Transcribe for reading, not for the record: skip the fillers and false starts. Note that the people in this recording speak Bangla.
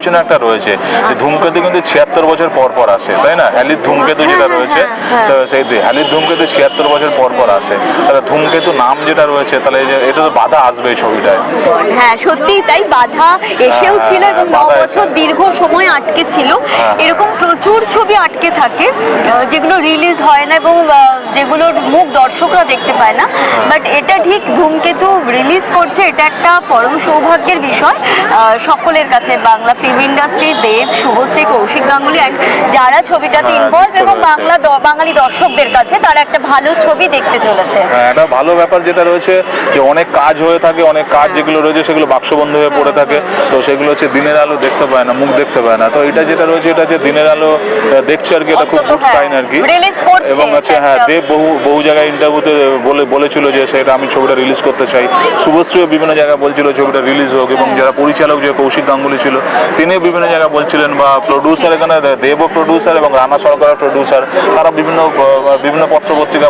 একটা রয়েছে যে ধূমকেতু কিন্তু ৭৬ বছর পর পর আসে, তাই না? হ্যালির ধূমকেতু যেটা রয়েছে, তো সেই হ্যালির ধূমকেতু ৭৬ বছর পর পর আসে। তাহলে ধূমকেতু নাম যেটা রয়েছে, তাহলে এই যে এটা তো বাধা আসবে এই ছবিটায়। হ্যাঁ, সত্যিই তাই, বাধা এসেও ছিল এবং ৯ বছর দীর্ঘ সময় আটকে ছিল। এরকম প্রচুর ছবি আটকে থাকে যেগুলো রিলিজ হয় না এবং যেগুলোর মুখ দর্শকরা দেখতে পায় না। বাট এটা ঠিক, ধূমকেতু রিলিজ করছে, এটা একটা পরম সৌভাগ্যের বিষয় সকলের কাছে, Bangla film industry, Dev, Subhashree, Kaushik Ganguly and যারা ছবিটাতে ইনভলভ এবং বাঙালি দর্শকদের কাছে তারা একটা ভালো ছবি দেখতে চলেছে। একটা ভালো ব্যাপার যেটা রয়েছে যে অনেক কাজ হয়ে থাকে, অনেক কাজ যেগুলো রয়েছে সেগুলো বাক্সবন্ধ হয়ে পড়ে থাকে, তো সেগুলো হচ্ছে দিনের আলো দেখতে পায় না, মুখ দেখতে পায় না। তো এটা যেটা রয়েছে এটা যে দিনের আলো দেখছে আর কি, এটা খুব গুড সাইন আর কি। এবং হচ্ছে দেব বহু জায়গায় ইন্টারভিউতে বলেছিল যে সেটা আমি ছবিটা রিলিজ করতে চাই। শুভশ্রীও বিভিন্ন জায়গায় বলছিল ছবিটা রিলিজ হোক, এবং যারা পরিচালক যে কৌশিক গাঙ্গুলি ছিল তিনিও বিভিন্ন জায়গায় বলছিলেন, বা প্রডিউসার এখানে দেবও প্রডিউসার এবং রানা সরকার প্রডিউসার, তারা বিভিন্ন পত্র পত্রিকা